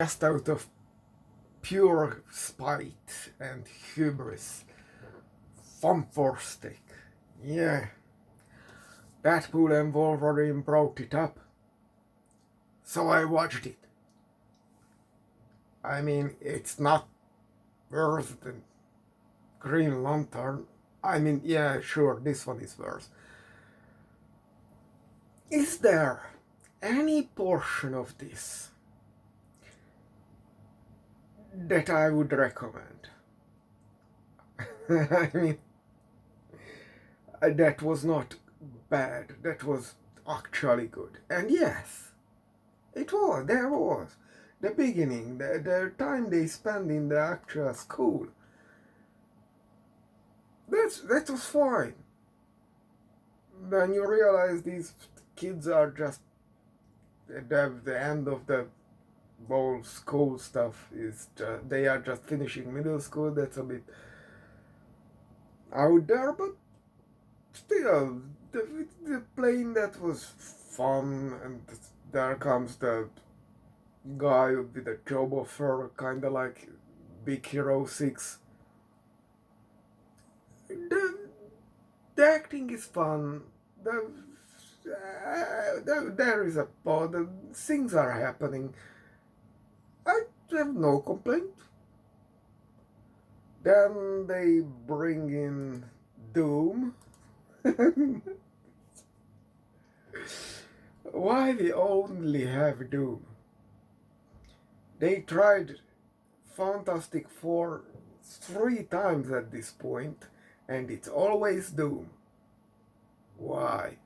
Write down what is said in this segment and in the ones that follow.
just out of pure spite and hubris. Fan4stick. Yeah, Deadpool and Wolverine brought it up. So I watched it. I mean, it's not worse than Green Lantern. I mean, yeah, sure, this one is worse. Is there any portion of this that I would recommend? I mean, that was not bad. That was actually good. And yes, it was. There was. The beginning, the time they spent in the actual school. That was fine. Then you realize these kids are just at the end of the whole school stuff is they are just finishing middle school. That's a bit out there, but still, the plane that was fun, and there comes the guy with a job offer, kind of like Big Hero 6. The acting is fun. There is a pod. Things are happening. I have no complaint. Then they bring in Doom. Why we only have Doom? They tried Fantastic Four 3 times at this point, and it's always Doom. Why?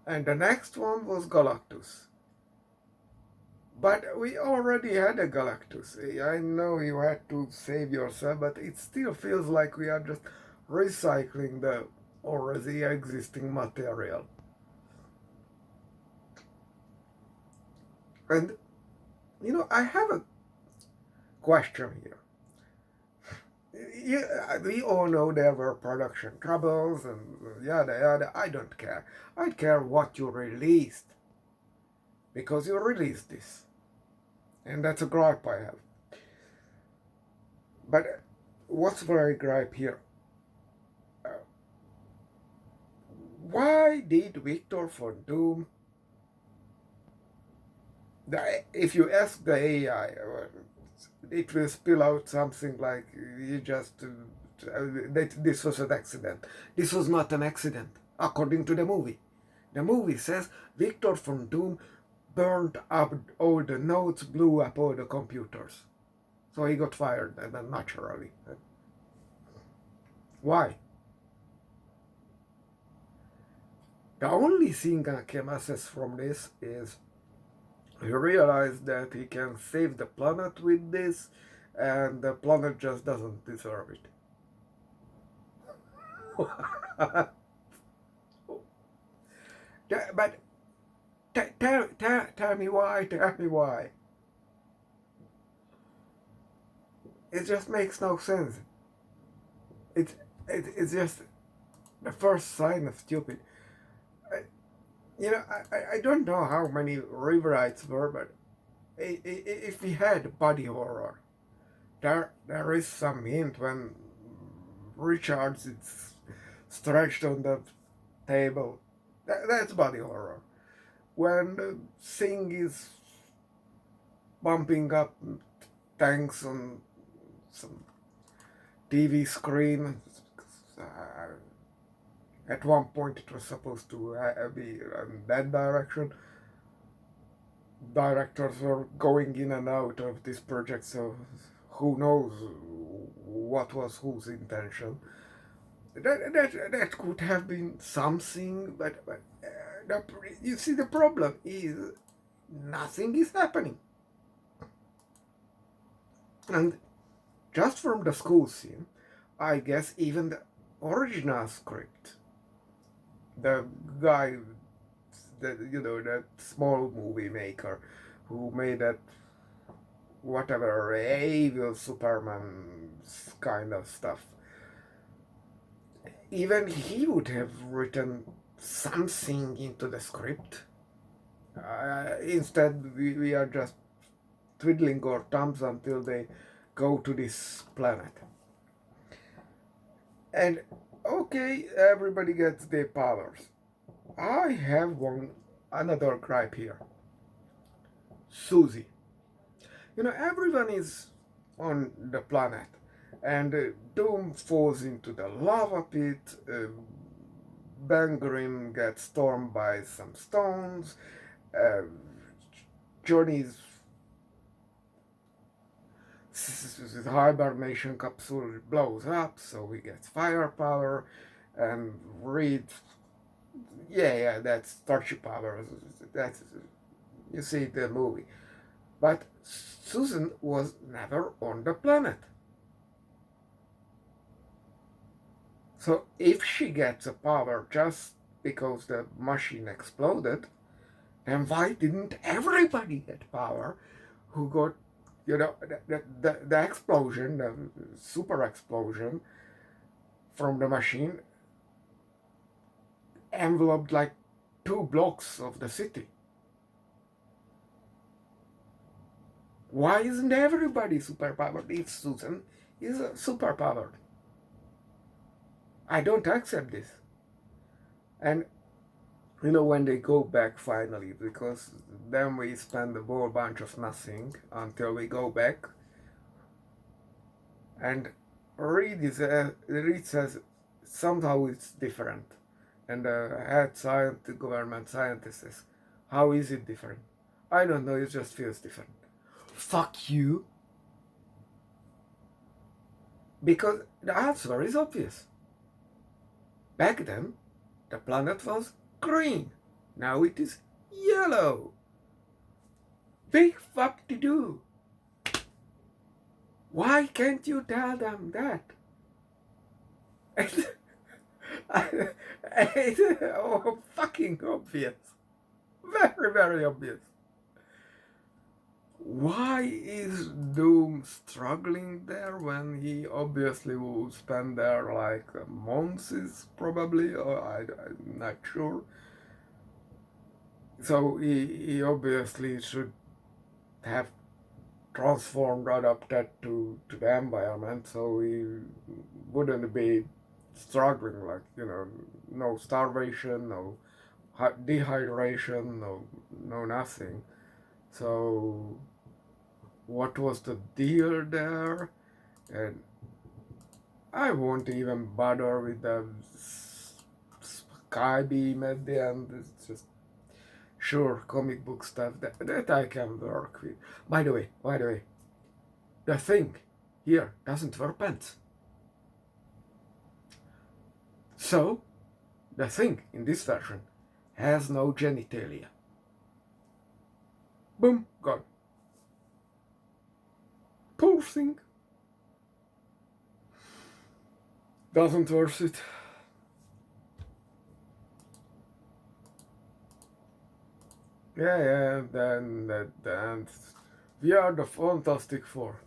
And the next one was Galactus. But we already had a Galactus. I know you had to save yourself, but it still feels like we are just recycling the already existing material. And, I have a question here. Yeah, we all know there were production troubles and yada yada. I don't care. I care what you released. Because you released this. And that's a gripe I have. But what's my gripe here? Why did Victor Von Doom... If you ask the AI, it will spill out something like you just that this was an accident. This was not an accident, according to the movie. The movie says Victor Von Doom burned up all the notes, blew up all the computers, so he got fired naturally. Why? The only thing I can assess from this is he realized that he can save the planet with this, and the planet just doesn't deserve it. But tell me why. It just makes no sense. It's just the first sign of stupid. I don't know how many rewrites were, but if we had body horror, there is some hint when Richards is stretched on the table. That's body horror. When the thing is bumping up tanks on some TV screen, at one point it was supposed to be in that direction. Directors were going in and out of this project, so who knows what was whose intention. That could have been something, but you see, the problem is nothing is happening. And just from the school scene, I guess even the original script, the guy, that small movie maker who made that whatever evil Superman kind of stuff, even he would have written something into the script. Instead, we are just twiddling our thumbs until they go to this planet. And okay, everybody gets their powers. I have another gripe here. Susie. Everyone is on the planet, and Doom falls into the lava pit. Bangrim gets stormed by some stones. Uh, Johnny's hibernation capsule blows up, so he gets firepower. And Reed, yeah, that's Starship power. That's, you see the movie. But Susan was never on the planet. So if she gets a power just because the machine exploded, then why didn't everybody get power who got, the explosion, the super explosion from the machine enveloped like 2 blocks of the city? Why isn't everybody superpowered if Susan is superpowered? I don't accept this. And when they go back finally, because then we spend a whole bunch of nothing until we go back, and Reed says somehow it's different, and the head government scientist says, how is it different? I don't know, it just feels different. Fuck you. Because the answer is obvious. Back then, the planet was green. Now it is yellow. Big fuck to do. Why can't you tell them that? It's fucking obvious. Very, very obvious. Why is Doom struggling there when he obviously will spend there like months, probably, or I'm not sure. So he obviously should have transformed, adapted to the environment, so he wouldn't be struggling, like, no starvation, no dehydration, no nothing. So what was the deal there? And I won't even bother with the sky beam at the end. It's just sure comic book stuff that I can work with. By the way, the Thing here doesn't wear pants. So the Thing in this version has no genitalia. Boom, gone. Poor Thing. Doesn't worth it. Yeah, then we are the Fantastic Four.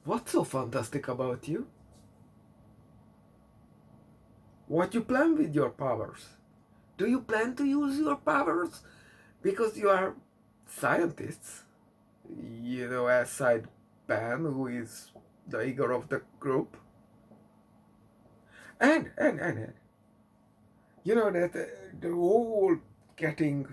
What's so fantastic about you? What you plan with your powers? Do you plan to use your powers? Because you are scientists. Aside Ben, who is the ego of the group. And that the whole getting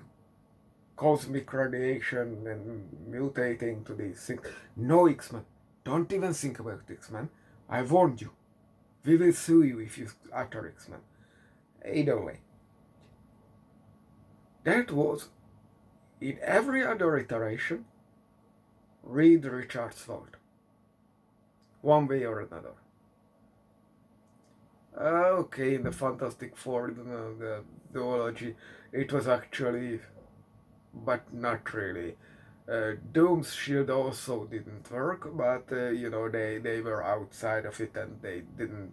cosmic radiation and mutating to these things. No, X-Men. Don't even think about X-Men. I warned you. We will sue you if you utter X-Men. Either way. That was, in every other iteration, Reed Richards' fault. One way or another. Okay, in the Fantastic Four, the duology, it was actually, but not really. Doom's shield also didn't work, but they were outside of it and they didn't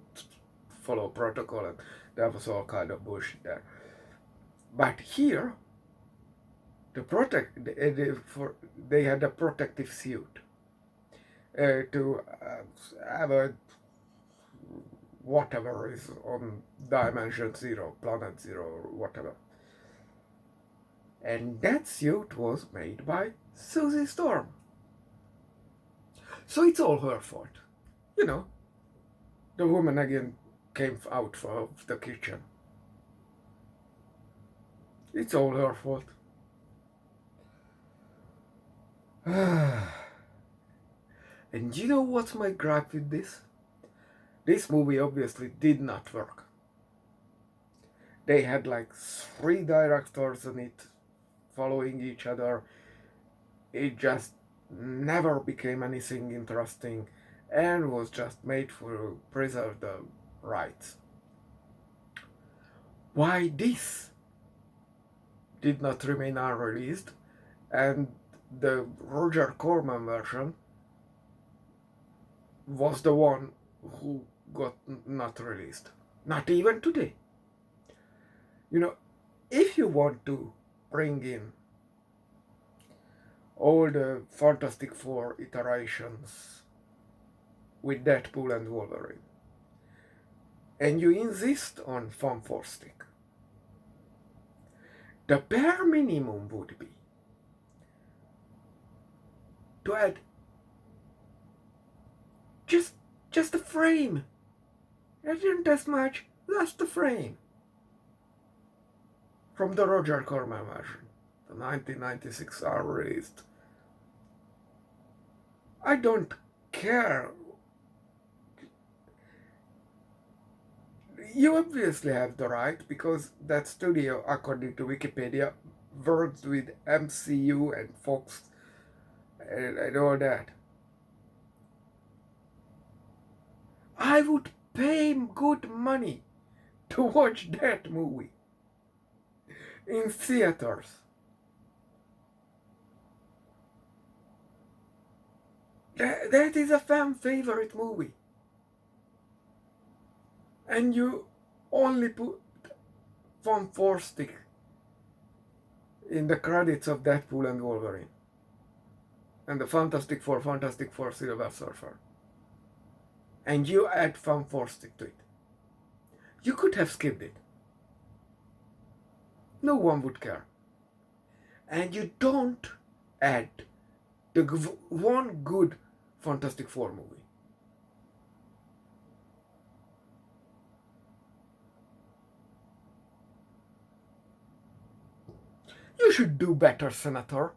follow protocol, and there was all kind of bullshit there. But here, they had a protective suit to have a whatever is on Dimension Zero, Planet Zero, or whatever. And that suit was made by Susie Storm. So it's all her fault. You know, the woman again came out of the kitchen. It's all her fault. And you know what's my gripe with this? This movie obviously did not work. They had like 3 directors on it following each other. It just never became anything interesting and was just made to preserve the rights. Why this did not remain unreleased and the Roger Corman version was the one who got not released. Not even today. You know, if you want to bring in all the Fantastic Four iterations with Deadpool and Wolverine, and you insist on Fan4stick, the bare minimum would be to add just a frame. It isn't as much, just a frame. From the Roger Corman version, the 1996 released. I don't care. You obviously have the right, because that studio, according to Wikipedia, works with MCU and Fox and all that. I would pay good money to watch that movie in theaters. That is a fan favorite movie. And you only put Fan4stick in the credits of Deadpool and Wolverine. And the Fantastic Four Silver Surfer. And you add Fan4stick to it. You could have skipped it. No one would care. And you don't add the one good Fantastic Four movie. You should do better, Senator.